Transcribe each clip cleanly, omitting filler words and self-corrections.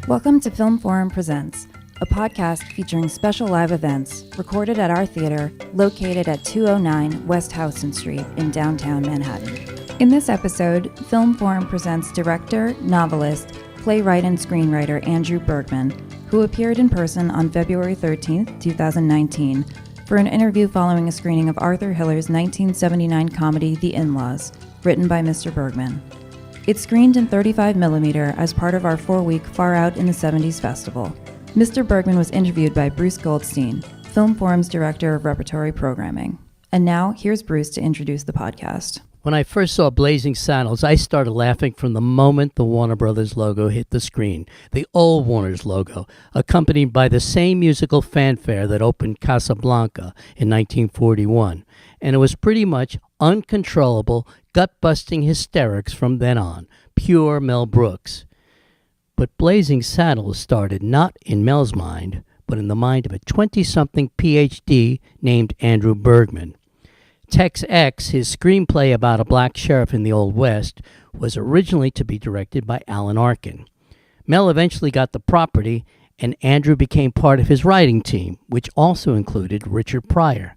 Welcome to Film Forum Presents, a podcast featuring special live events recorded at our theater located at 209 West Houston Street in downtown Manhattan. In this episode, Film Forum presents director, novelist, playwright, and screenwriter Andrew Bergman, who appeared in person on February 13, 2019, for an interview following a screening of Arthur Hiller's 1979 comedy The In-Laws, written by Mr. Bergman. It screened in 35mm as part of our 4-week Far Out in the 70s festival. Mr. Bergman was interviewed by Bruce Goldstein, Film Forum's director of Repertory programming. And now, here's Bruce to introduce the podcast. When I first saw Blazing Saddles, I started laughing from the moment the Warner Brothers logo hit the screen, the old Warner's logo, accompanied by the same musical fanfare that opened Casablanca in 1941. And it was pretty much uncontrollable, gut-busting hysterics from then on, pure Mel Brooks. But Blazing Saddles started not in Mel's mind, but in the mind of a 20-something PhD named Andrew Bergman. Tex X, his screenplay about a black sheriff in the Old West, was originally to be directed by Alan Arkin. Mel eventually got the property, and Andrew became part of his writing team, which also included Richard Pryor.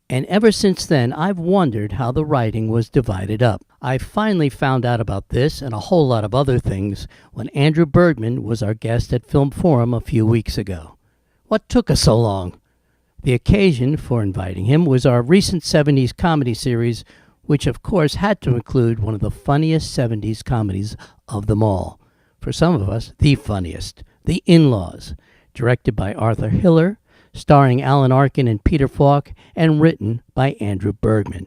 And ever since then, I've wondered how the writing was divided up. I finally found out about this and a whole lot of other things when Andrew Bergman was our guest at Film Forum a few weeks ago. What took us so long? The occasion for inviting him was our recent 70s comedy series, which of course had to include one of the funniest 70s comedies of them all. For some of us, the funniest, The In-Laws, directed by Arthur Hiller, starring Alan Arkin and Peter Falk, and written by Andrew Bergman.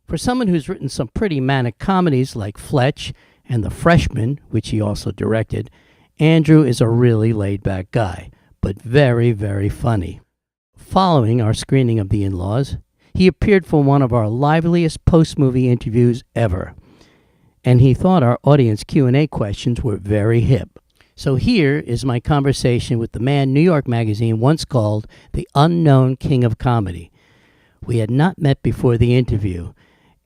For someone who's written some pretty manic comedies like Fletch and The Freshman, which he also directed, Andrew is a really laid-back guy, but very, very funny. Following our screening of The In-Laws, he appeared for one of our liveliest post-movie interviews ever, and he thought our audience Q&A questions were very hip. So here is my conversation with the man New York Magazine once called the unknown king of comedy. We had not met before the interview.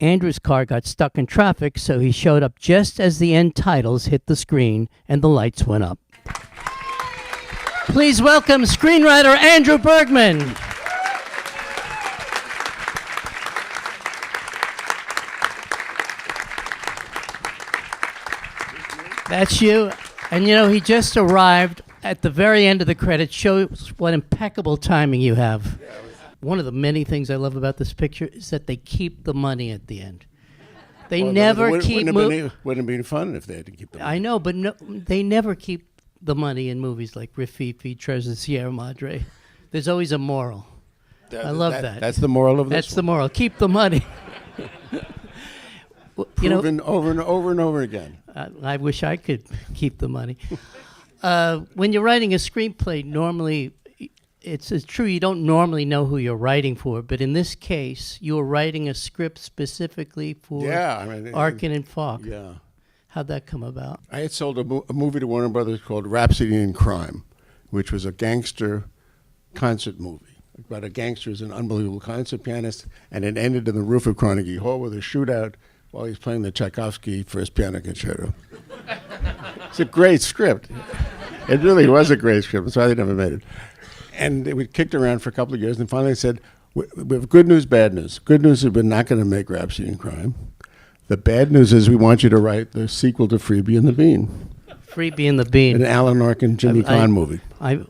Andrew's car got stuck in traffic, so he showed up just as the end titles hit the screen and the lights went up. Please welcome screenwriter Andrew Bergman. That's you. And you know, he just arrived at the very end of the credits. Shows what impeccable timing you have. One of the many things I love about this picture is that they keep the money at the end. They never keep... Wouldn't have been fun if they had to keep the money. I know, but no, they never keep the money in movies like Rififi, Treasure Sierra Madre. There's always a moral. I love that. That's the moral of this. That's the moral. Keep the money. Proven over and over and over again. I wish I could keep the money. When you're writing a screenplay, normally, it's true you don't normally know who you're writing for, but in this case, you were writing a script specifically for Arkin and Falk. Yeah. How'd that come about? I had sold a movie to Warner Brothers called Rhapsody in Crime, which was a gangster concert movie about a gangster who's an unbelievable concert pianist, and it ended in the roof of Carnegie Hall with a shootout while he's playing the Tchaikovsky First Piano Concerto. It's a great script. It really was a great script. That's why they never made it. And we kicked around for a couple of years, and finally said, we have good news, bad news. Good news is we're not going to make Rhapsody in Crime. The bad news is we want you to write the sequel to Freebie and the Bean. Freebie and the Bean. An Alan Arkin, Jimmy Caan movie.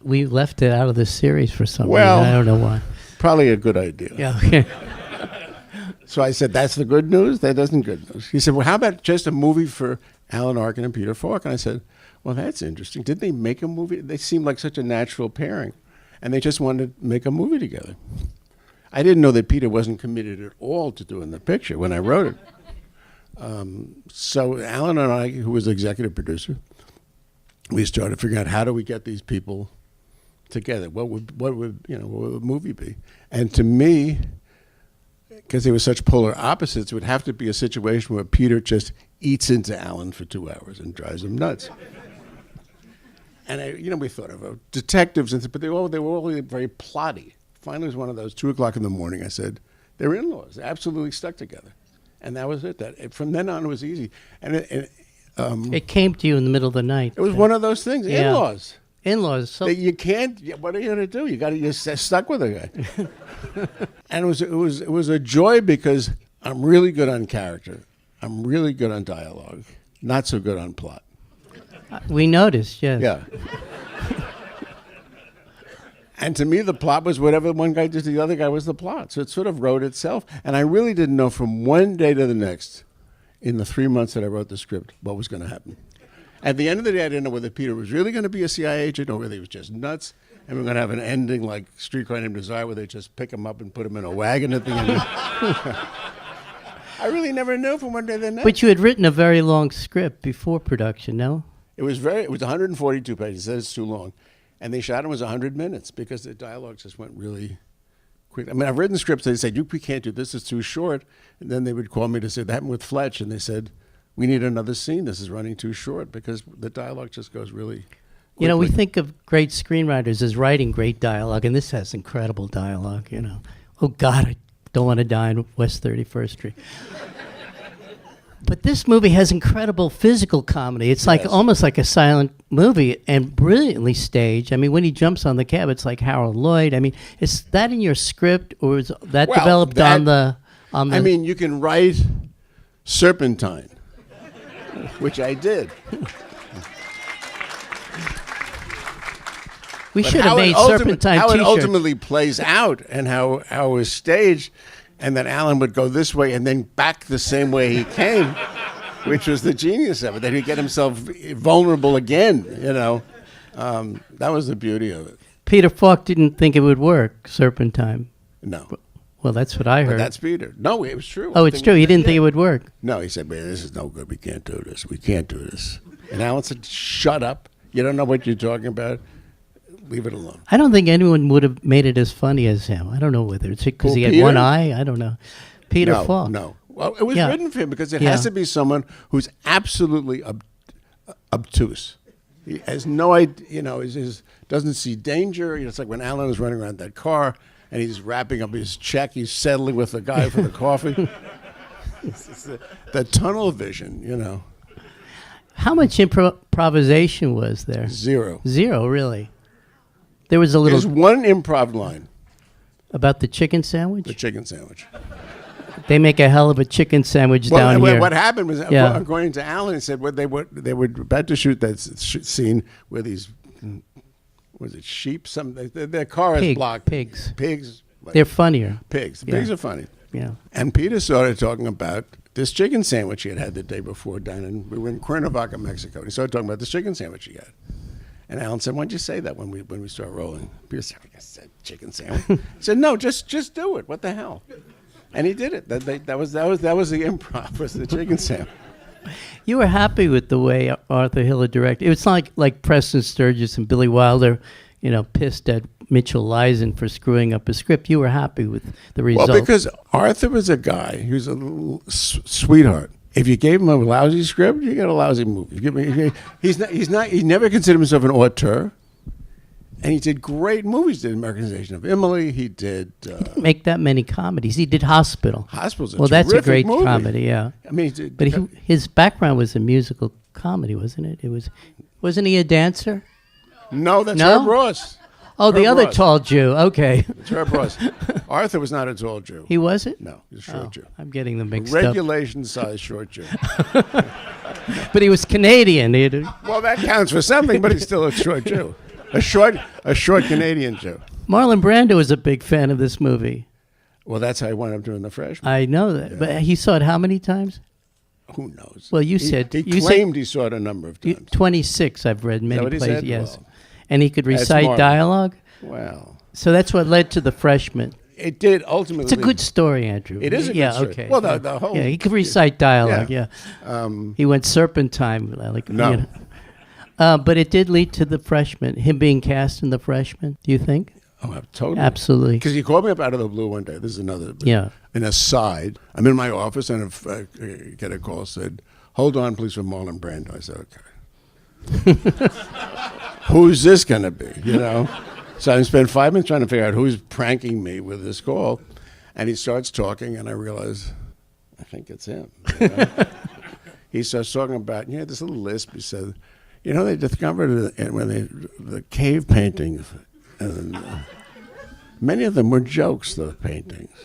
We left it out of this series for some reason. I don't know why. Probably a good idea. Yeah, okay. So I said, that's the good news? That isn't good news. He said, well, how about just a movie for Alan Arkin and Peter Falk? And I said, well, that's interesting. Didn't they make a movie? They seemed like such a natural pairing. And they just wanted to make a movie together. I didn't know that Peter wasn't committed at all to doing the picture when I wrote it. So Alan and I, who was the executive producer, we started figuring out how do we get these people together? What would the movie be? And to me, because they were such polar opposites, it would have to be a situation where Peter just eats into Alan for 2 hours and drives him nuts. And we thought of detectives, but they were all very plotty. Finally, it was one of those 2 o'clock in the morning. I said, they're in-laws, absolutely stuck together. And that was it. From then on, it was easy. And It came to you in the middle of the night. It was one of those things. Yeah. In-laws. In-laws. So That you can't. What are you going to do? You're stuck with a guy. And it was a joy because I'm really good on character. I'm really good on dialogue. Not so good on plot. we noticed, yes. Yeah. And to me, the plot was whatever one guy did to the other guy was the plot. So it sort of wrote itself. And I really didn't know from one day to the next, in the 3 months that I wrote the script, what was going to happen. At the end of the day, I didn't know whether Peter was really going to be a CIA agent or whether he was just nuts. And we're going to have an ending like Streetcar Named Desire where they just pick him up and put him in a wagon at the end. I really never knew from one day to the next. But you had written a very long script before production, no? It was 142 pages. It said it's too long. And they shot it was 100 minutes because the dialogue just went really quick. I mean, I've written scripts. They said, we can't do this. It's too short. And then they would call me to say, that happened with Fletch. And they said, we need another scene. This is running too short because the dialogue just goes really quickly. You know, we think of great screenwriters as writing great dialogue, and this has incredible dialogue, you know. Oh, God, I don't want to die on West 31st Street. But this movie has incredible physical comedy. It's like almost like a silent movie and brilliantly staged. I mean, when he jumps on the cab, it's like Harold Lloyd. I mean, is that in your script or is that developed on the... I mean, you can write Serpentine, which I did. We But should have made Serpentine how t-shirts. it ultimately plays out and how it was staged, and that Alan would go this way and then back the same way he came, which was the genius of it, that he'd get himself vulnerable again, you know. That was the beauty of it. Peter Falk didn't think it would work, Serpentine. No. Well, that's what I heard. But that's Peter. No, it was true. Oh, it's true. He didn't think it would work. No, he said, man, this is no good. We can't do this. We can't do this. And Alan said, shut up. You don't know what you're talking about. Leave it alone. I don't think anyone would have made it as funny as him. I don't know whether it's because he had Peter? one eye. I don't know. Peter No, Falk. no. Well, it was written for him because it Yeah. has to be someone who's absolutely obtuse. He has no idea, you know, doesn't see danger. You know, it's like when Alan is running around that car and he's wrapping up his check. He's settling with the guy for the coffee. It's the tunnel vision, you know. How much improvisation was there? Zero. Zero, really. There was a little There's one improv line, about the chicken sandwich. the chicken sandwich. They make a hell of a chicken sandwich down here. What happened was, Yeah. according to Alan, he said they were about to shoot that scene where these, was it sheep? Their car is blocked. Pigs. Pigs. They're funnier. Pigs. Yeah. Pigs are funny. Yeah. And Peter started talking about this chicken sandwich he had had the day before down in, we were in Cuernavaca, Mexico. And he started talking about this chicken sandwich he had. And Alan said, why don't you say that when we start rolling? Peter said, I said chicken sandwich. He said, no, just do it. What the hell? And he did it. That was the improv, was the chicken sandwich. You were happy with the way Arthur Hiller directed. It was like Preston Sturges and Billy Wilder, you know, pissed at Mitchell Leisen for screwing up a script. You were happy with the result. Well, because Arthur was a guy who's a little sweetheart. If you gave him a lousy script, you get a lousy movie. He never considered himself an auteur. And he did great movies. He did Americanization of Emily. He did... he didn't make that many comedies. He did Hospital. Hospital's a well, that's a terrific great movie. comedy, yeah. I mean, But his background was a musical comedy, wasn't it? Wasn't he a dancer? No, that's No? Herb Ross. Oh, the Herb other Ross. tall Jew. Okay. It's Herb Ross. Arthur was not a tall Jew. He wasn't? No, he was a short Jew. I'm getting them mixed up. Regulation-sized short Jew. But he was Canadian. Well, that counts for something, but he's still a short Jew. A short Canadian Jew. Marlon Brando was a big fan of this movie. Well, that's how I wound up doing The Freshman. I know that. Yeah. But he saw it how many times? Who knows? Well, you said... He you claimed he saw it a number of times. 26, I've read many what he places, said? yes. Well, and he could that's recite Marlon. dialogue? Well... So that's what led to The Freshman. It did ultimately... It's a good story, Andrew. It is a good story. Okay. Well, the whole... Yeah, he could recite dialogue, yeah. Yeah. He went Serpentine. Like, No. You know. But it did lead to The Freshman, him being cast in The Freshman, do you think? Oh, totally. Absolutely. Because he called me up out of the blue one day. This is another... Yeah. An aside. I'm in my office and I get a call, said, hold on, please, for Marlon Brando. I said, okay. Who's this going to be, you know? So I spent 5 minutes trying to figure out who's pranking me with this call. And he starts talking, and I realize, I think it's him. You know? he starts talking about, this little lisp. He said, they discovered the cave paintings, and many of them were jokes, those paintings.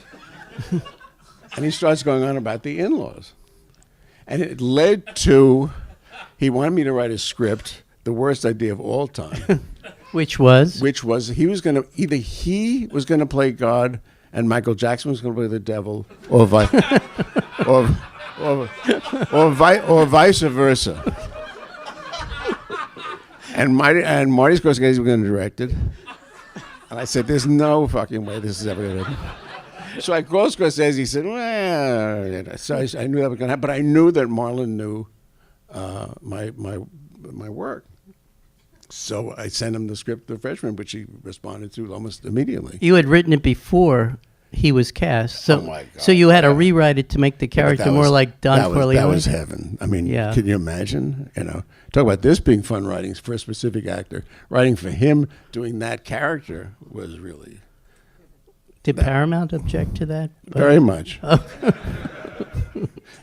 And he starts going on about the in-laws. And it led to, he wanted me to write a script, the worst idea of all time. Which was he was going to play God and Michael Jackson was going to play the devil, or vice versa. And Marty Scorsese was going to direct it. And I said, there's no fucking way this is ever going to happen. So I called Scorsese. He said, well, so I knew that was going to happen. But I knew that Marlon knew my work. So I sent him the script, The Freshman, which he responded to almost immediately. You had written it before he was cast. So, oh my God. So you had to rewrite it to make the character more like Don Corleone? That was heaven. I mean, Can you imagine? Talk about this being fun writing for a specific actor. Writing for him, doing that character was really... Did Paramount object to that? Very much.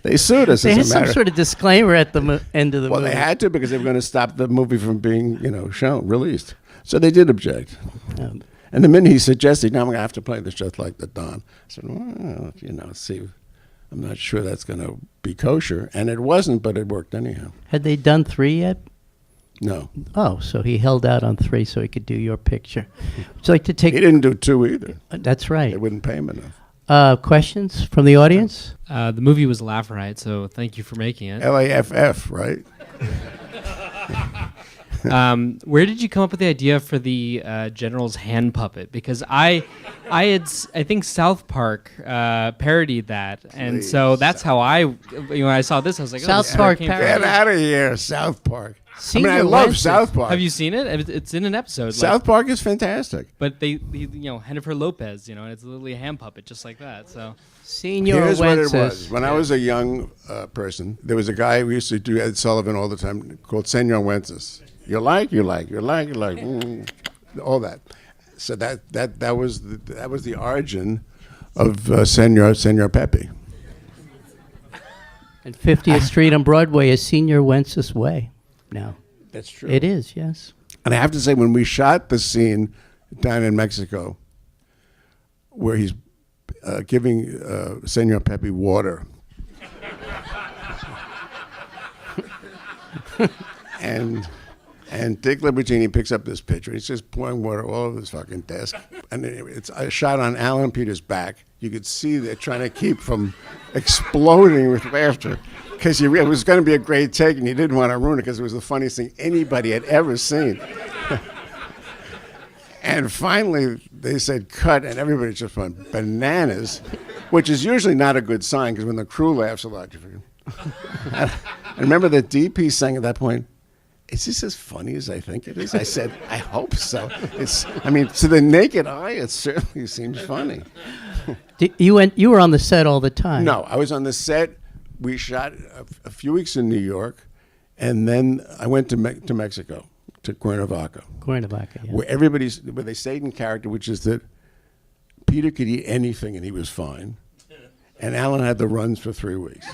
They sued us. They had some sort of disclaimer at the end of the movie. Well, they had to because they were going to stop the movie from being, released. So they did object. And the minute he suggested, now I'm going to have to play this just like the Don. I said, well, see, I'm not sure that's going to be kosher. And it wasn't, but it worked anyhow. Had they done 3 yet? No. Oh, so he held out on 3 so he could do your picture. Would you like to take... He didn't do 2 either. That's right. They wouldn't pay him enough. Questions from the audience? The movie was Laugh Riot, so thank you for making it. LAFF, right? Where did you come up with the idea for the General's hand puppet? Because I think South Park parodied that, and so that's how when I saw this, I was like, South Park parody. Get out of here, South Park. Senior I love Wednesday. South Park. Have you seen it? It's in an episode. South Park is fantastic. But Jennifer Lopez, and it's literally a hand puppet, just like that. So Senior Here's Wences. what it was. When I was a young person, there was a guy we used to do Ed Sullivan all the time called Senor Wences. You like, all that. So that was the origin of Senor Pepe. And 50th Street on Broadway is Senior Wences Way now. That's true. It is, yes. And I have to say, when we shot the scene down in Mexico, where he's giving Senor Pepe water, and Dick Libertini picks up this pitcher. He's just pouring water all over his fucking desk. And it's a shot on Alan Peters' back. You could see they're trying to keep from exploding with laughter because it was going to be a great take, and he didn't want to ruin it because it was the funniest thing anybody had ever seen. And finally, they said cut, and everybody just went bananas, which is usually not a good sign because when the crew laughs a lot, you figure. I remember the DP saying at that point, "Is this as funny as I think it is?" I said, "I hope so." To the naked eye, it certainly seems funny. You were on the set all the time. No, I was on the set. We shot a few weeks in New York, and then I went to Mexico, to Cuernavaca. Cuernavaca, yeah. Where they stayed in character, which is that Peter could eat anything and he was fine. And Alan had the runs for 3 weeks.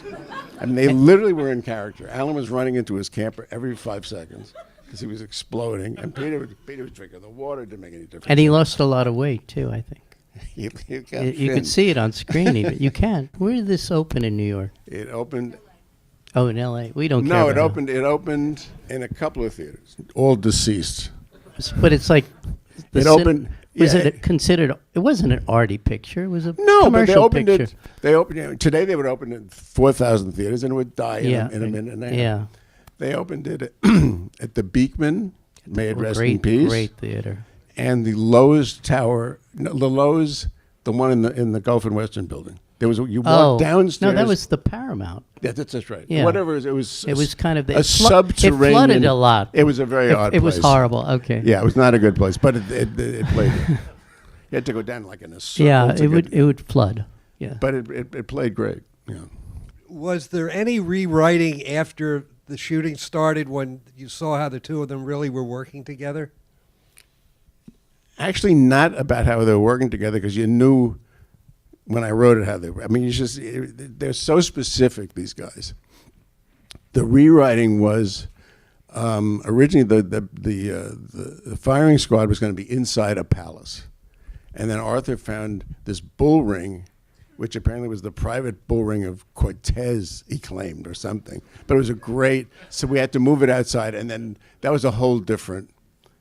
I mean, they literally were in character. Alan was running into his camper every 5 seconds because he was exploding. And Peter was drinking the water. It didn't make any difference. And he lost a lot of weight, too, I think. You could see it on screen even. You can. Where did this open in New York? It opened... Oh, in L.A. We don't care. No, it opened in a couple of theaters, all deceased. But it's like... It opened... Was it considered? It wasn't an arty picture. It was a commercial but they opened picture. They opened today. They would open it 4,000 theaters and it would die in a minute and a half. Yeah. They opened it at the Beekman, may it rest in peace. Great theater. And the Lowe's Tower, the one in the Gulf and Western building. There was you walk downstairs. No, that was the Paramount. Yeah, that's right. Yeah. Whatever it was. It was kind of a subterranean. It flooded a lot. It was a very odd place. It was horrible. Okay. Yeah, it was not a good place, but it played. You had to go down like in a circle. Yeah, it would flood. Yeah, but it played great. Yeah. Was there any rewriting after the shooting started when you saw how the two of them really were working together? Actually, not about how they were working together because you knew when I wrote it how they were. I mean, they're so specific, these guys. The rewriting was originally the firing squad was going to be inside a palace, and then Arthur found this bull ring, which apparently was the private bull ring of Cortez, he claimed, or something. But it was so we had to move it outside, and then that was a whole different.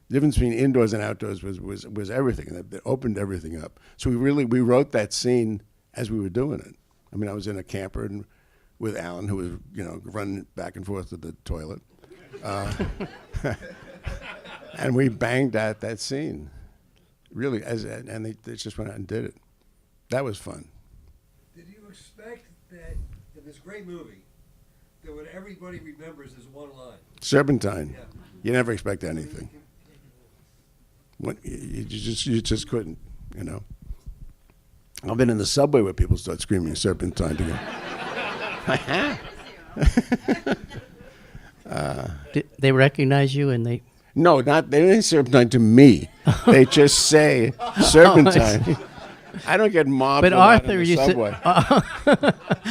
The difference between indoors and outdoors was everything. It opened everything up. So we wrote that scene as we were doing it. I mean, I was in a camper with Alan, who was running back and forth to the toilet, and we banged out that scene. Really, and they just went out and did it. That was fun. Did you expect that in this great movie, that what everybody remembers is one line? Serpentine. Yeah. You never expect anything. You just couldn't, I've been in the subway where people start screaming Serpentine together. Did they recognize you and they... No, they didn't say Serpentine to me. They just say Serpentine. I don't get mobbed But a lot Arthur, in the you subway.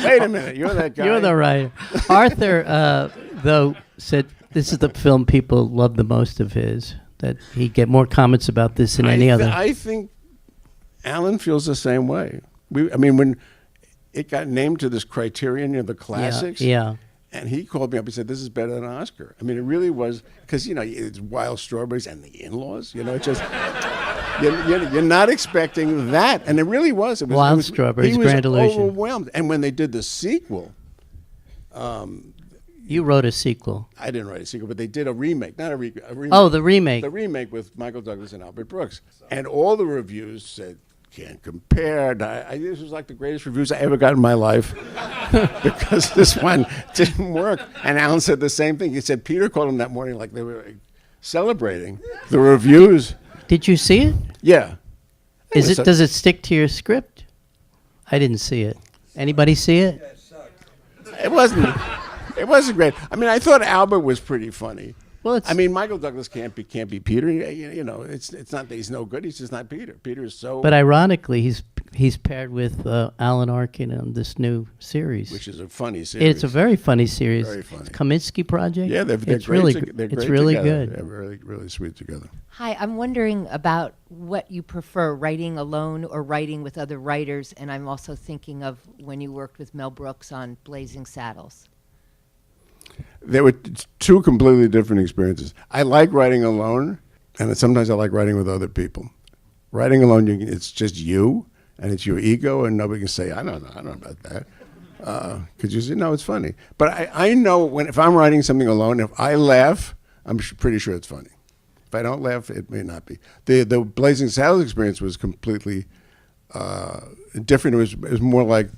Wait a minute, you're that guy. You're the writer. Arthur, though, said this is the film people love the most of his, that he'd get more comments about this than any other. I think Alan feels the same way. When it got named to this criterion, the classics. Yeah. And he called me up. He said, "This is better than Oscar." I mean, it really was, because it's Wild Strawberries and the In-Laws. It's just you're not expecting that, and it really was. Wild Strawberries, Grand Illusion. He was overwhelmed. And when they did the sequel, you wrote a sequel. I didn't write a sequel, but they did a remake, not a remake. Oh, the remake. The remake with Michael Douglas and Albert Brooks, and all the reviews said, "Can't compare." This was like the greatest reviews I ever got in my life, because this one didn't work. And Alan said the same thing. He said Peter called him that morning like they were celebrating the reviews. Did you see it? Yeah. Does it stick to your script? I didn't see it. Anybody see it? It wasn't great. I mean, I thought Albert was pretty funny. Well, Michael Douglas can't be Peter. It's not that he's no good. He's just not Peter. Peter is so. But ironically, he's paired with Alan Arkin on this new series, which is a funny series. It's a very funny series. Very funny. It's Kaminsky Project. Yeah, they're it's great. Really, They're it's great really together. good. They're really, really sweet together. Hi, I'm wondering about what you prefer, writing alone or writing with other writers, and I'm also thinking of when you worked with Mel Brooks on Blazing Saddles. There were two completely different experiences. I like writing alone, and sometimes I like writing with other people. Writing alone, it's just you, and it's your ego, and nobody can say, I don't know about that. Because you say, no, it's funny. But I know if I'm writing something alone, if I laugh, I'm pretty sure it's funny. If I don't laugh, it may not be. The Blazing Saddles experience was completely different. It was more like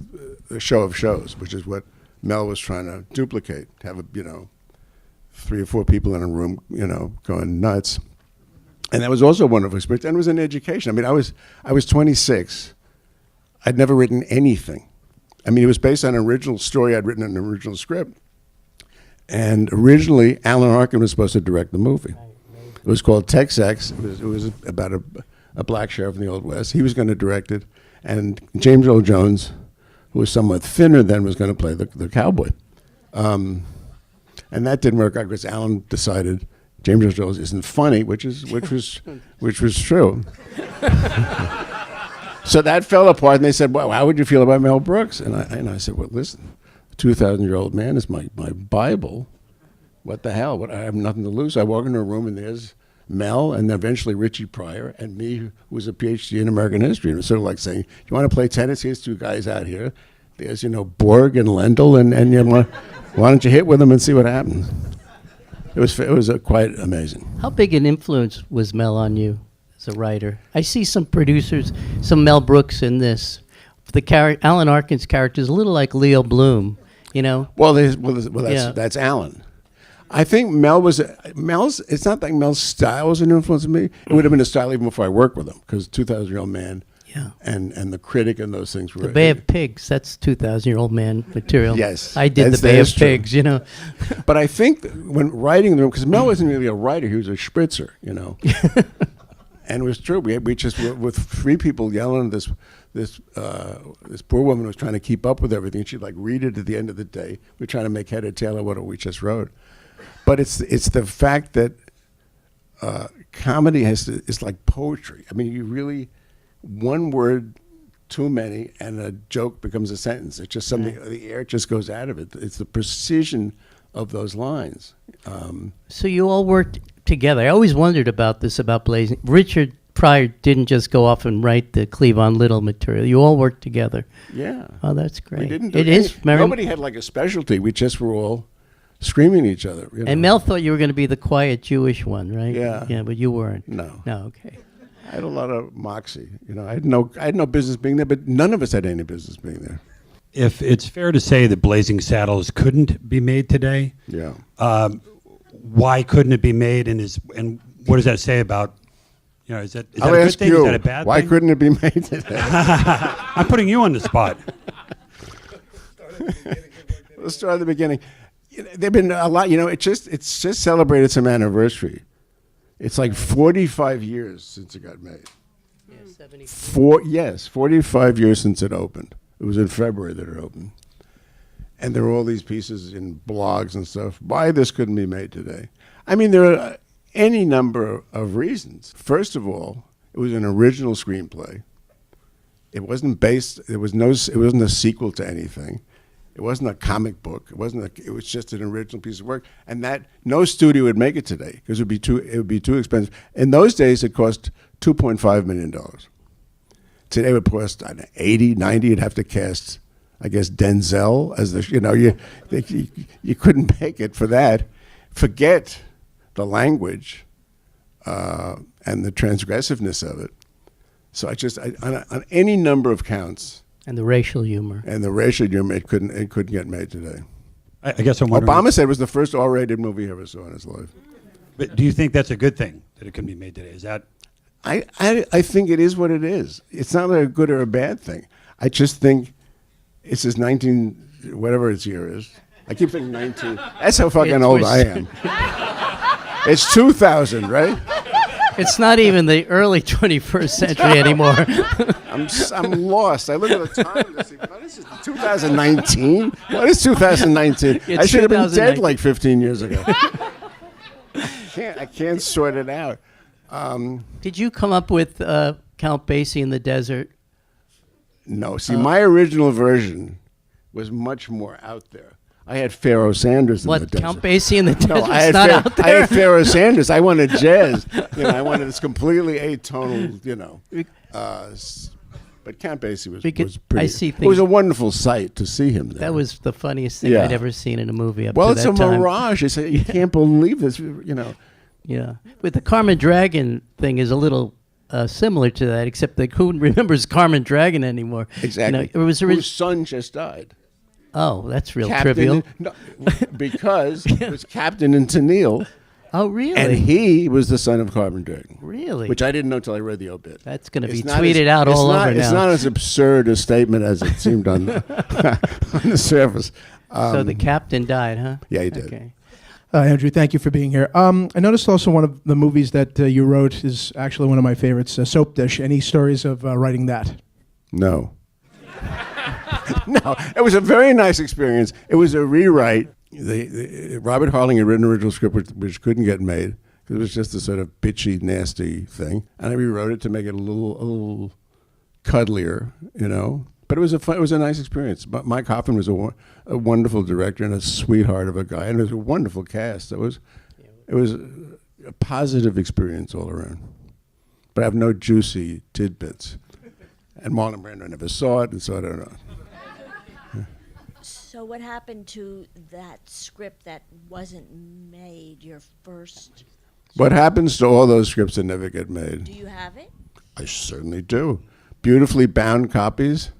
a show of shows, which is what Mel was trying to duplicate. Have 3 or 4 people in a room, going nuts. And that was also a wonderful experience. And it was an education. I mean, I was 26. I'd never written anything. I mean, it was based on an original story. I'd written an original script. And originally, Alan Arkin was supposed to direct the movie. It was called Tex-Ex. It was about a black sheriff in the Old West. He was going to direct it. And James Earl Jones, who was somewhat thinner then, was going to play the cowboy. And that didn't work out because Alan decided James Earl Jones isn't funny, which was true. So that fell apart, and they said, "Well, how would you feel about Mel Brooks?" And I said, "Well, listen, a 2,000-year-old man is my Bible. What the hell? I have nothing to lose." I walk into a room, and there's Mel, and eventually Richie Pryor, and me, who was a PhD in American history. And it was sort of like saying, "You want to play tennis? Here's 2 guys out here. There's Borg and Lendl, and why don't you hit with them and see what happens?" It was quite amazing. How big an influence was Mel on you as a writer? I see some producers, some Mel Brooks in this. Alan Arkin's character is a little like Leo Bloom, Well, that's Alan. I think it's not like Mel's style was an influence on me. It would have been a style even before I worked with him, because 2,000-year-old man and the Critic and those things were... The Bay of Pigs, that's 2,000-year-old man material. Yes. I did the Bay of Pigs, But I think when writing the room, because Mel wasn't really a writer, he was a spritzer, And it was true. We just were with three people yelling at this poor woman who was trying to keep up with everything. She'd like read it at the end of the day. We're trying to make head or tail of what we just wrote. But it's the fact that comedy is like poetry. I mean, you really, one word too many and a joke becomes a sentence. It's just something, the air just goes out of it. It's the precision of those lines. So you all worked together. I always wondered about this, about Blazing. Richard Pryor didn't just go off and write the Cleavon Little material. You all worked together. Yeah. Oh, that's great. We didn't do It is. nobody had like a specialty. We just were all screaming at each other. You know? And Mel thought you were going to be the quiet Jewish one, right? Yeah. Yeah, but you weren't. No. No, okay. I had a lot of moxie. You know, I had no business being there, but none of us had any business being there. If it's fair to say that Blazing Saddles couldn't be made today, Yeah. why couldn't it be made? And what does that say about, is that I'll a good ask thing? you, Is that a bad why thing? couldn't it be made today? I'm putting you on the spot. Let's start at the beginning. There've been a lot. It's just celebrated some anniversary. It's like 45 years since it got made. Yeah, 45 years since it opened. It was in February that it opened. And there were all these pieces in blogs and stuff. Why this couldn't be made today? I mean, there are any number of reasons. First of all, it was an original screenplay. It wasn't based. It wasn't a sequel to anything. It wasn't a comic book. It was just an original piece of work, and that no studio would make it today because it would be too expensive. In those days, it cost $2.5 million. Today, it would cost 80, 90. You'd have to cast, I guess, Denzel as you couldn't make it for that. Forget the language and the transgressiveness of it. So on any number of counts. And the racial humor. It couldn't get made today. I guess I'm wondering. Obama said it was the first R-rated movie he ever saw in his life. But do you think that's a good thing that it couldn't be made today? Is that? I think it is what it is. It's not a good or a bad thing. I just think it's this 19, whatever its year is. I keep thinking 19. That's how fucking old I am. It's 2000, right? It's not even the early 21st century anymore. I'm lost. I look at the time and I say, what is it, 2019? What is 2019? I should have been dead like 15 years ago. I can't sort it out. Did you come up with Count Basie in the Desert? No. See, my original version was much more out there. I had Pharaoh Sanders in the desert. Count Basie in the desert? No, I had Pharaoh Sanders. I wanted jazz. I wanted this completely atonal, but Count Basie was pretty. I see it was a wonderful sight to see him there. That was the funniest thing I'd ever seen in a movie up to it's that time. a mirage. You can't believe this, Yeah. But the Carmen Dragon thing is a little similar to that, except that who remembers Carmen Dragon anymore? Exactly. Whose son just died. Oh, that's real Captain trivial. Because it was Captain and Tennille. Oh, really? And he was the son of Carmen Dragon. Really? Which I didn't know until I read the obit. That's going to be tweeted out all over now. It's not as absurd a statement as it seemed on the surface. So the captain died, huh? Yeah, he did. Okay. Andrew, thank you for being here. I noticed also one of the movies that you wrote is actually one of my favorites, Soap Dish. Any stories of writing that? No. No, it was a very nice experience. It was a rewrite. Robert Harling had written an original script which couldn't get made because it was just a sort of bitchy, nasty thing, and I rewrote it to make it a little cuddlier, But it was a nice experience. But Mike Hoffman was a wonderful director and a sweetheart of a guy, and it was a wonderful cast. It was a positive experience all around. But I have no juicy tidbits. And Marlon Brando never saw it, and so I don't know. So what happened to that script that wasn't made, your first? What happens to all those scripts that never get made? Do you have it? I certainly do. Beautifully bound copies.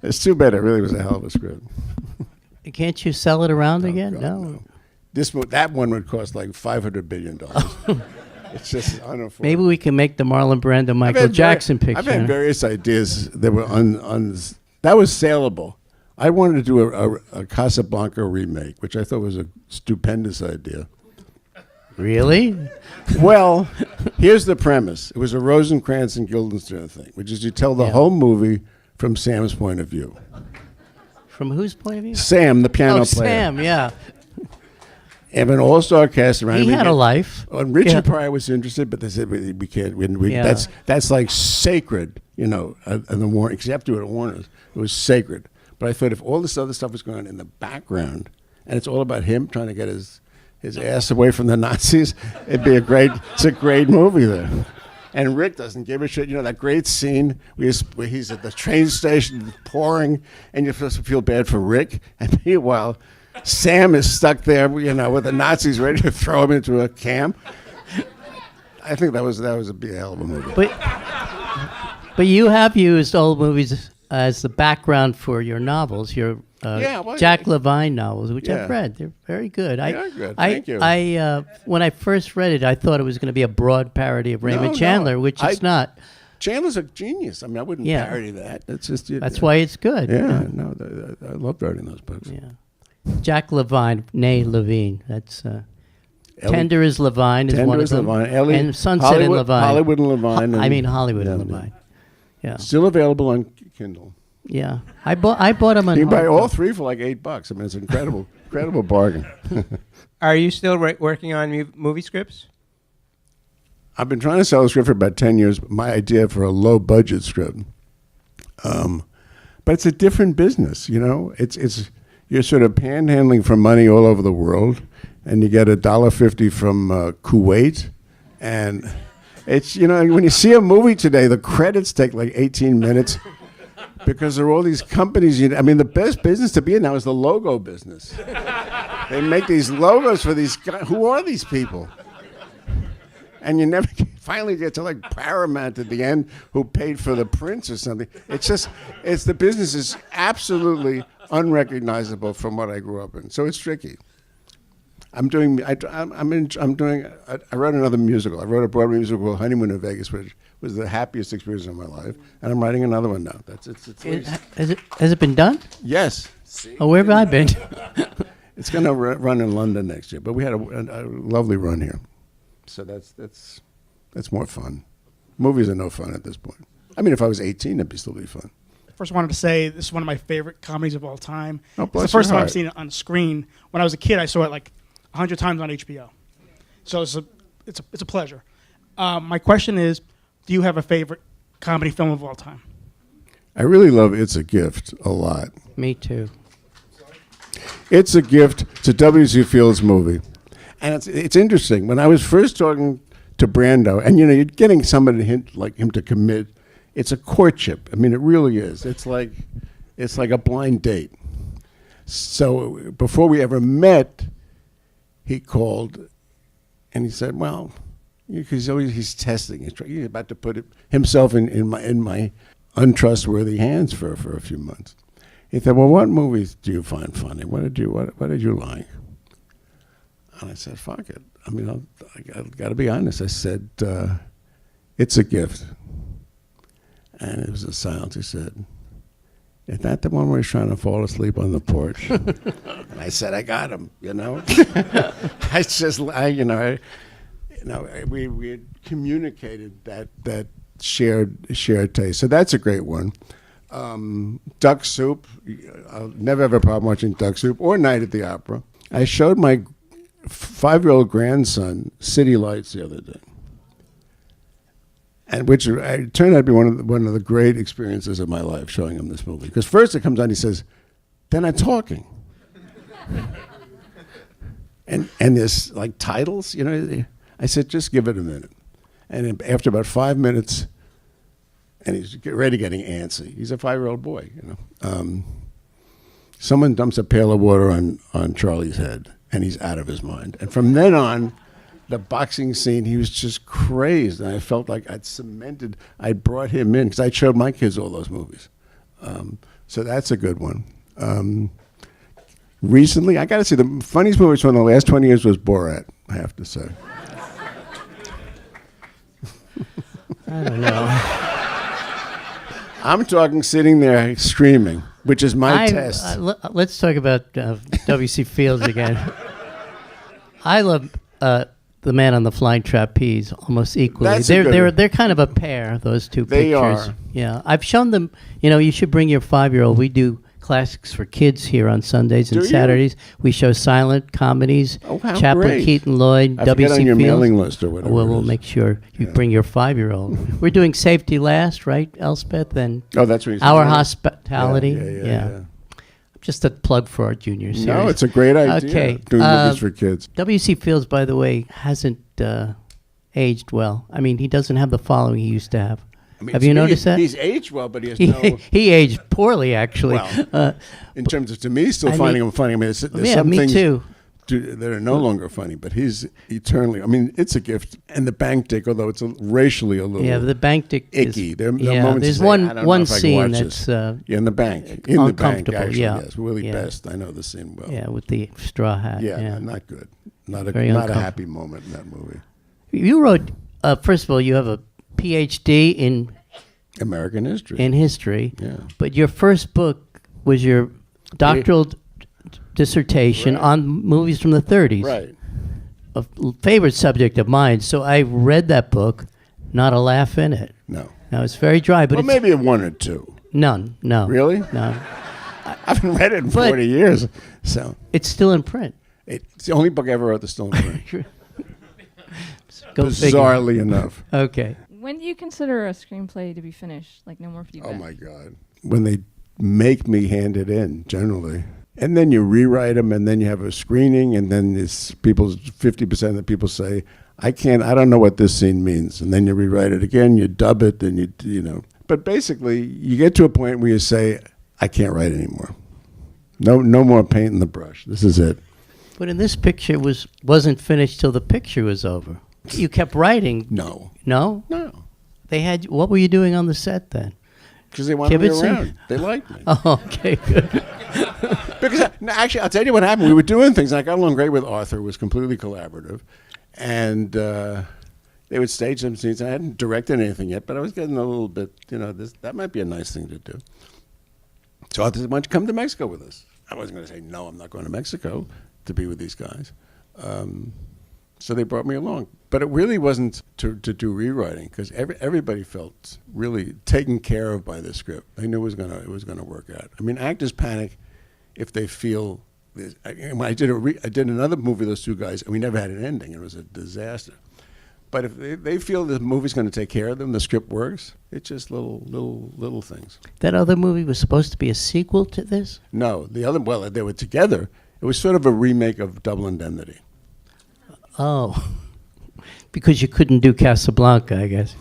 It's too bad. It really was a hell of a script. Can't you sell it around again? God, No. That one would cost like $500 billion. It's just unaffordable. Maybe we can make the Marlon Brando Michael Jackson picture. I've had various ideas that were that was saleable. I wanted to do a Casablanca remake, which I thought was a stupendous idea. Really? Well, here's the premise. It was a Rosencrantz and Guildenstern thing, which is you tell the whole movie from Sam's point of view. From whose point of view? Sam, the piano player. Sam, yeah. Have an all-star cast around. He had a life. And Richard Pryor was interested, but they said we can't. That's like sacred, and the Warner, except to it at Warner's, it was sacred. But I thought if all this other stuff was going on in the background, and it's all about him trying to get his ass away from the Nazis, it's a great movie there. And Rick doesn't give a shit. That great scene where he's at the train station pouring, and you're supposed to feel bad for Rick, and meanwhile, Sam is stuck there, with the Nazis ready to throw him into a camp. I think that was a big hell of a movie. But you have used old movies as the background for your novels, your Jack Levine novels, which I've read. They're very good. Good. Thank you. When I first read it, I thought it was going to be a broad parody of Raymond Chandler, which it's not. Chandler's a genius. I mean, I wouldn't parody that. It's just that's why it's good. Yeah, no, I loved writing those books. Yeah. Jack Levine, nay Levine. That's Tender is Levine is one of them. Ellie, and Sunset and Levine. Hollywood and Levine. Hollywood and Levine. Yeah. Still available on Kindle. Yeah. I bought them on. You can buy all three for like $8. I mean, it's an incredible bargain. Are you still working on movie scripts? I've been trying to sell a script for about 10 years. My idea for a low budget script, but it's a different business. It's you're sort of panhandling for money all over the world, and you get $1.50 from Kuwait, and it's when you see a movie today, the credits take like 18 minutes because there are all these companies. The best business to be in now is the logo business. They make these logos for these guys. Who are these people? And you never finally get to like Paramount at the end, who paid for the prints or something. The business is absolutely unrecognizable from what I grew up in. So it's tricky. I wrote another musical. I wrote a Broadway musical called Honeymoon in Vegas, which was the happiest experience of my life. And I'm writing another one now. Has it been done? Yes. Oh, where have I been? It's going to run in London next year, but we had a lovely run here. So that's more fun. Movies are no fun at this point. I mean, if I was 18, it'd still be fun. First, I wanted to say this is one of my favorite comedies of all time. Oh, it's the first time I've seen it on screen. When I was a kid, I saw it like 100 times on HBO. So it's a pleasure. My question is, do you have a favorite comedy film of all time? I really love It's a Gift a lot. Me too. It's a Gift. It's a W.C. Fields movie. And it's interesting. When I was first talking to Brando, and you're getting somebody like him to commit, it's a courtship. I mean, it really is. It's like a blind date. So before we ever met, he called, and he said, "Well, he's testing. He's about to put himself in my untrustworthy hands for a few months." He said, "Well, what movies do you find funny? What did you like?" And I said, "Fuck it. I mean, I got to be honest." I said, "It's a Gift." And it was a silence. He said, "Is that the one where he's trying to fall asleep on the porch?" And I said, "I got him." We had communicated that shared taste. So that's a great one. Duck Soup. I'll never have a problem watching Duck Soup or Night at the Opera. I showed my 5-year-old grandson City Lights the other day, and which turned out to be one of the great experiences of my life, showing him this movie. Because first it comes on, he says, "They're not talking," and there's like titles, I said, "Just give it a minute," and after about 5 minutes, and he's already getting antsy. He's a 5-year-old boy, Someone dumps a pail of water on Charlie's head, and he's out of his mind. And from then on, the boxing scene, he was just crazed. And I felt like I'd brought him in, because I showed my kids all those movies. So that's a good one. Recently, I got to say, the funniest movie from the last 20 years was Borat, I have to say. I don't know. I'm talking sitting there screaming, which is my test. Let's talk about W.C. Fields again. I love The Man on the Flying Trapeze almost equally. That's a good one. They're kind of a pair, those two They pictures. are. Yeah. I've shown them, you should bring your 5-year-old. We do classics for kids here on Sundays and Do you? Saturdays. We show silent comedies. Oh, how Chaplin, great. Keaton, Lloyd, I have to get W.C. on your Fields. mailing list or whatever. Well, it we'll is. make sure you bring your 5-year-old. We're doing Safety Last, right, Elspeth? And Oh, that's what you said. Our Hospitality. Yeah. Just a plug for our junior series. No, it's a great idea. Okay. Doing movies for kids. W.C. Fields, by the way, hasn't aged well. I mean, he doesn't have the following he used to have. I mean, Have to you me, noticed that? He's aged well, but he has He, no. he aged poorly, actually. Well, in terms of, to me, still I finding mean- him funny. I mean, there's Yeah, some me things too. that are no longer funny, but he's eternally. I mean, it's a gift. And the bank dick, although it's racially a little Yeah, the bank dick icky. is, There are yeah, moments there's you say, I don't know one if I can scene watch that's this. Yeah, in the bank. In the bank, uncomfortable, actually, yeah. yes. Willie Yeah. Best. I know the scene well. yeah, with the straw hat. Yeah, not good. Not a Very not a uncomfortable. happy moment in that movie. You wrote, first of all, you have a PhD in American history. history, Yeah. but your first book was your doctoral dissertation Right. on movies from the 30s. Right. A favorite subject of mine. So I read that book, not a laugh in it. No. Now it's very dry, but Well, it's maybe a one or two. none. No. Really? No. I haven't read it in But- 40 years. So It's still in print. it's the only book I ever wrote that's still in print. Go figure. Bizarrely enough. Okay. When do you consider a screenplay to be finished? Like, no more feedback? Oh my God. When they make me hand it in, generally. And then you rewrite them, and then you have a screening, and then it's 50% of the people say, I don't know what this scene means. And then you rewrite it again, you dub it, and you know. But basically, you get to a point where you say, I can't write anymore. No more paint in the brush. This is it. But in this picture wasn't finished till the picture was over. You kept writing. No. No? No. They had. What were you doing on the set then? Because they wanted me Kibitzing? around. They liked me. Oh, okay, good. Because actually, I'll tell you what happened. We were doing things, and I got along great with Arthur. It was completely collaborative. And they would stage some scenes. I hadn't directed anything yet, but I was getting a little bit, that might be a nice thing to do. So Arthur said, why don't you come to Mexico with us? I wasn't going to say, no, I'm not going to Mexico to be with these guys. So they brought me along. But it really wasn't to do rewriting, because everybody felt really taken care of by the script. They knew it was gonna work out. I mean, actors panic if they feel this. When I did another movie with those two guys, and we never had an ending. It was a disaster. But if they feel the movie's going to take care of them, the script works. It's just little things. That other movie was supposed to be a sequel to this? No, they were together. It was sort of a remake of Double Indemnity. Oh, because you couldn't do Casablanca, I guess.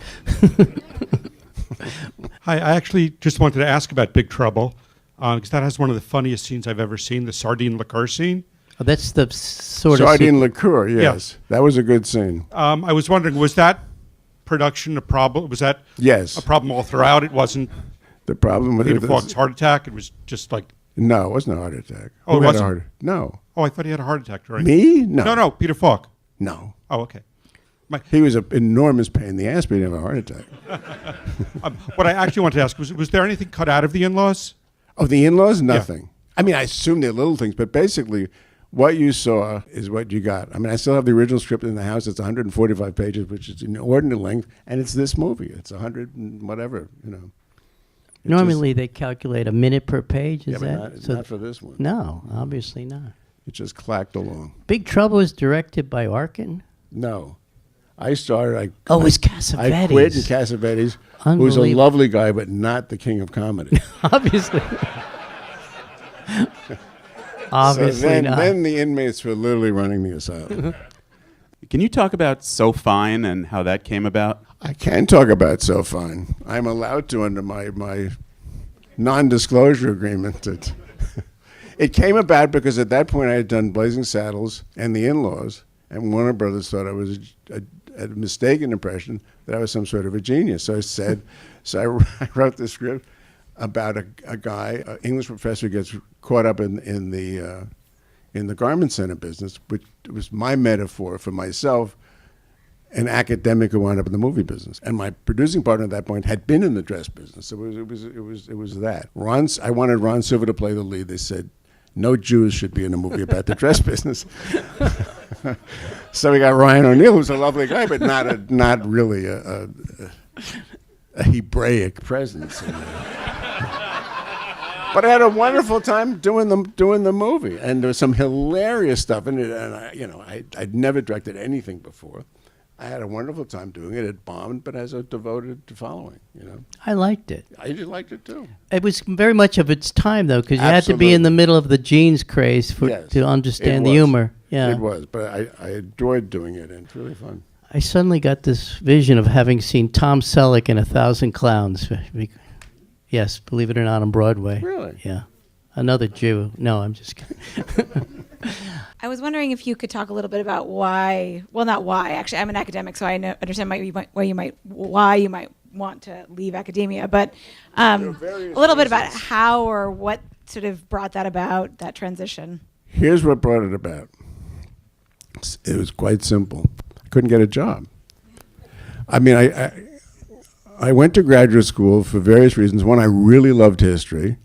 Hi, I actually just wanted to ask about Big Trouble, because that has one of the funniest scenes I've ever seen, the sardine liqueur scene. Oh, that's the sort of Sardine liqueur, yes. Yeah. That was a good scene. I was wondering, was that production a problem? Was that Yes. a problem all throughout? It wasn't The problem with Peter it Falk's heart attack? It was just like... No, it wasn't a heart attack. Oh, Who it had a wasn't? No. Oh, I thought he had a heart attack during... Me? No. No, Peter Falk. No. Oh, okay. He was an enormous pain in the ass, but he didn't have a heart attack. What I actually wanted to ask was there anything cut out of the in-laws? Oh, the in-laws? Nothing. I mean, I assume they're little things, but basically what you saw is what you got. I mean, I still have the original script in the house. It's 145 pages, which is an ordinary length, and it's this movie. It's 100 and whatever, It Normally they calculate a minute per page, is Yeah, but that? not for this one. No, obviously not. It just clacked along. Big Trouble is directed by Arkin? No. I started. Oh, it was I Cassavetes. quit in Cassavetes, who's a lovely guy, but not the king of comedy. Obviously. Obviously so not. then the inmates were literally running the asylum. Can you talk about So Fine and how that came about? I can talk about So Fine. I'm allowed to under my non-disclosure agreement. It came about because at that point I had done Blazing Saddles and The In-Laws, and Warner Brothers thought I was a mistaken impression that I was some sort of a genius. So I wrote this script about a guy, an English professor, gets caught up in the garment center business, which was my metaphor for myself, an academic who wound up in the movie business. And my producing partner at that point had been in the dress business. So it was that. I wanted Ron Silver to play the lead. They said, no Jews should be in a movie about the dress business. So we got Ryan O'Neal, who's a lovely guy, but not really a Hebraic presence. But I had a wonderful time doing the movie, and there was some hilarious stuff in it. And I'd never directed anything before. I had a wonderful time doing it. It bombed, but as a devoted to following, I liked it. I just liked it too. It was very much of its time, though, because you had to be in the middle of the jeans craze to understand the humor. Yeah, it was. But I enjoyed doing it, and it's really fun. I suddenly got this vision of having seen Tom Selleck in 1,000 Clowns. Yes, believe it or not, on Broadway. Really? Yeah. Another Jew. No, I'm just kidding. I was wondering if you could talk a little bit about why. Well, not why. Actually, I'm an academic, so I understand why you might want to leave academia. But a little bit about how or what sort of brought that about, that transition. Here's what brought it about. It was quite simple. I couldn't get a job. I mean, I went to graduate school for various reasons. One, I really loved history,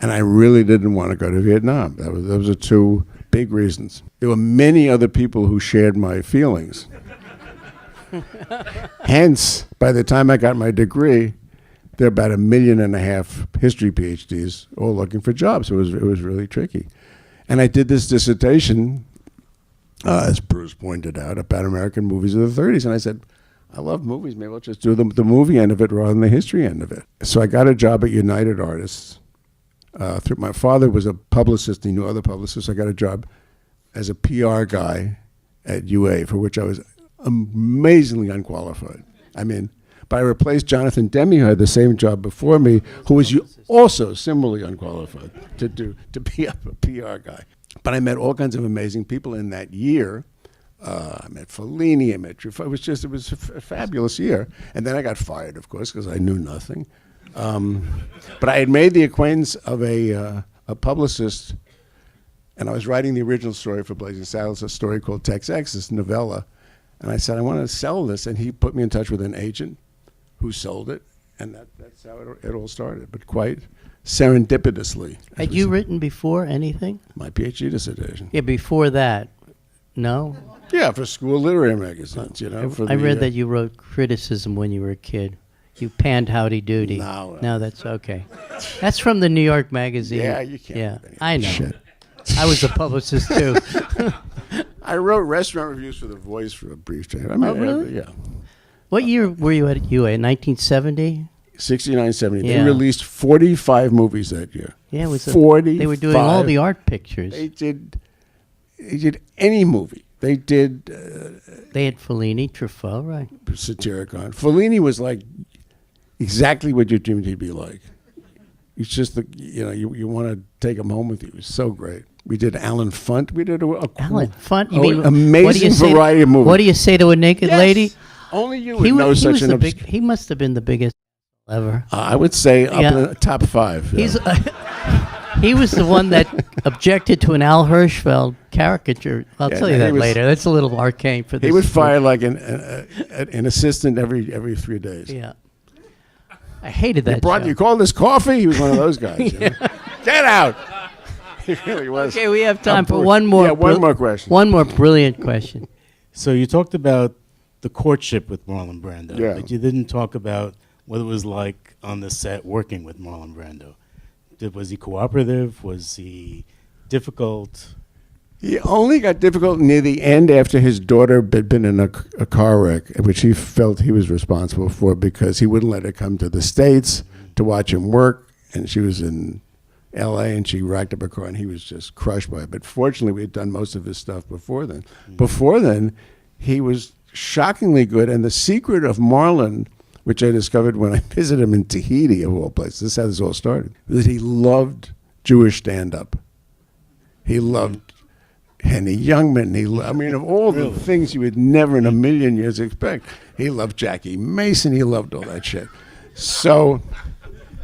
and I really didn't want to go to Vietnam. Those are two big reasons. There were many other people who shared my feelings. Hence, by the time I got my degree, there were about 1.5 million history PhDs all looking for jobs. It was really tricky. And I did this dissertation, as Bruce pointed out, about American movies of the 30s. And I said, I love movies. Maybe I'll just do the movie end of it rather than the history end of it. So I got a job at United Artists. Through my father was a publicist. He knew other publicists. I got a job as a PR guy at UA, for which I was amazingly unqualified. I mean, but I replaced Jonathan Demme, who had the same job before me, who was also similarly unqualified to be a PR guy. But I met all kinds of amazing people in that year. I met Fellini, I met Truffaut. It was a fabulous year. And then I got fired, of course, because I knew nothing. But I had made the acquaintance of a publicist, and I was writing the original story for Blazing Saddles, a story called Tex X, this novella. And I said, I want to sell this. And he put me in touch with an agent who sold it. And that's how it all started, but quite serendipitously. Had you written before anything? My PhD dissertation. Yeah, before that. No? Yeah, for school literary magazines, I read that you wrote criticism when you were a kid. You panned Howdy Doody. No, that's okay. That's from the New York Magazine. Yeah, you can't. Yeah, I know. Shit. I was a publicist, too. I wrote restaurant reviews for The Voice for a brief time. I mean, oh, really? Yeah. What year were you at UA? 1970? 69, 70. Yeah. They released 45 movies that year. Yeah, it was 45. They were doing all the art pictures. They did any movie. They did. They had Fellini, Truffaut, right? Satyricon. Fellini was like exactly what you dreamed he'd be like. It's just you want to take him home with you. It was so great. We did Alan Funt. We did Alan Funt. You mean amazing variety of movies. What do you say to a naked lady? Only you would know such an. He must have been the biggest ever. I would say up in the top 5. Yeah. He was the one that objected to an Al Hirschfeld caricature. I'll tell you that later. That's a little arcane for this. He would fire like an assistant every 3 days. Yeah. I hated that show. You called this coffee? He was one of those guys. Get out! He really was. Okay, we have time for one more. Yeah, one more question. One more brilliant question. So you talked about the courtship with Marlon Brando. Yeah. But you didn't talk about what it was like on the set working with Marlon Brando. Was he cooperative? Was he difficult? He only got difficult near the end after his daughter had been in a car wreck, which he felt he was responsible for because he wouldn't let her come to the States to watch him work. And she was in L.A. and she racked up her car and he was just crushed by it. But fortunately, we had done most of his stuff before then. Before then, he was shockingly good. And the secret of Marlon, which I discovered when I visited him in Tahiti, of all places, this is how this all started, was that he loved Jewish stand-up. He loved Henny Youngman. Of all the things you would never in a million years expect, he loved Jackie Mason. He loved all that shit. So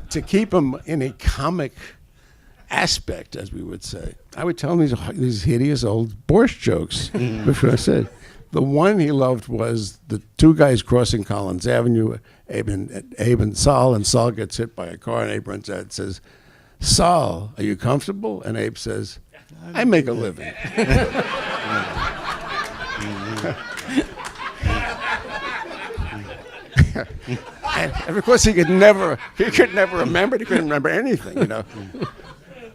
to keep him in a comic aspect, as we would say, I would tell him these hideous old borscht jokes, which I said. The one he loved was the two guys crossing Collins Avenue, Abe and Saul gets hit by a car, and Abe runs out and says, Saul, are you comfortable? And Abe says, I make a living. And of course, he could never remember. He couldn't remember anything, you know.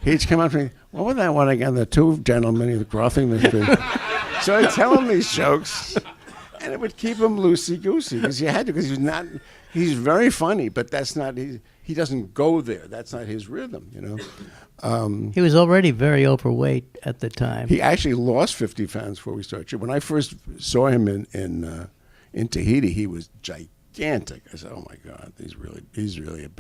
He'd come up to me, what was that one again? The two gentlemen crossing the street. So I'd tell him these jokes, and it would keep him loosey-goosey, because you had to, because he's very funny, but that's not, he doesn't go there. That's not his rhythm, you know. He was already very overweight at the time. He actually lost 50 pounds before we started shooting. When I first saw him in Tahiti, he was gigantic. I said, "Oh my God, he's really a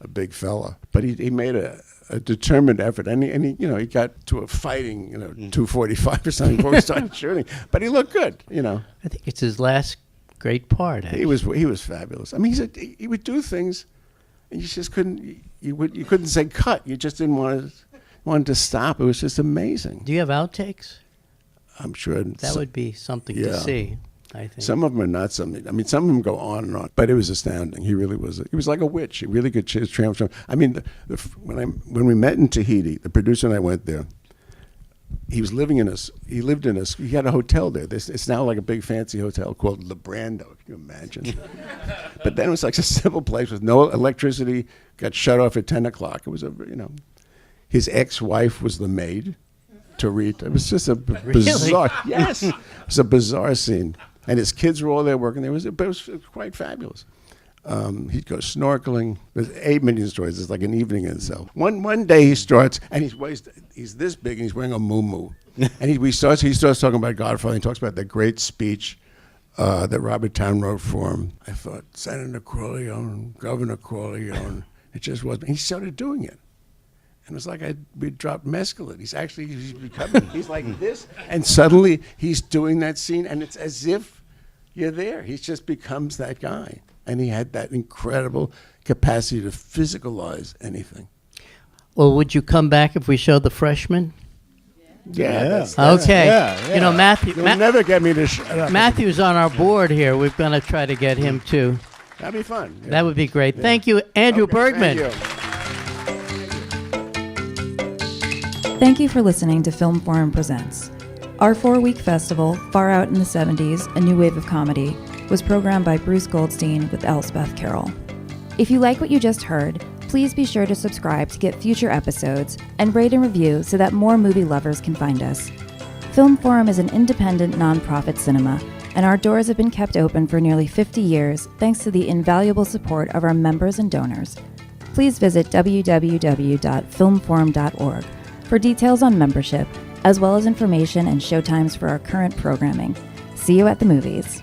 big fella." But he made a determined effort, and he you know, he got to a fighting 245 or something before we started shooting. But he looked good, you know. I think it's his last great part. Actually. He was fabulous. I mean, he would do things, and you just couldn't you couldn't say cut. You just didn't want to stop. It was just amazing. Do you have outtakes? I'm sure that would be something to see. I think some of them are not something. I mean, some of them go on and on, but it was astounding. He really was. He was like a witch. He really could transform. I mean, when we met in Tahiti, the producer and I went there. He was living in he had a hotel there. It's now like a big fancy hotel called Le Brando. Can you imagine? But then it was like a simple place with no electricity. Got shut off at 10 o'clock. It was his ex-wife was the maid, Tarita. It was just a bizarre. Yes, it was a bizarre scene. And his kids were all there working. It was quite fabulous. He'd go snorkeling. There's 8 million stories. It's like an evening in itself. One day he starts, and he's this big, and he's wearing a muumuu. And he starts talking about Godfather. He talks about the great speech that Robert Town wrote for him. I thought, Senator Corleone, Governor Corleone. It just wasn't. He started doing it. And it was like we dropped mescaline. He's like this. And suddenly he's doing that scene, and it's as if you're there. He just becomes that guy. And he had that incredible capacity to physicalize anything. Well, would you come back if we showed The Freshman? Yeah. Okay. Yeah. You know, Matthew. You'll never get me to shut up. Matthew's on our board here. We're going to try to get him too. That'd be fun. Yeah. That would be great. Yeah. Thank you, Andrew Bergman. Thank you. Thank you for listening to Film Forum Presents. Our 4-week festival, Far Out in the 70s, A New Wave of Comedy, was programmed by Bruce Goldstein with Elspeth Carroll. If you like what you just heard, please be sure to subscribe to get future episodes and rate and review so that more movie lovers can find us. Film Forum is an independent nonprofit cinema, and our doors have been kept open for nearly 50 years thanks to the invaluable support of our members and donors. Please visit www.filmforum.org for details on membership, as well as information and showtimes for our current programming. See you at the movies.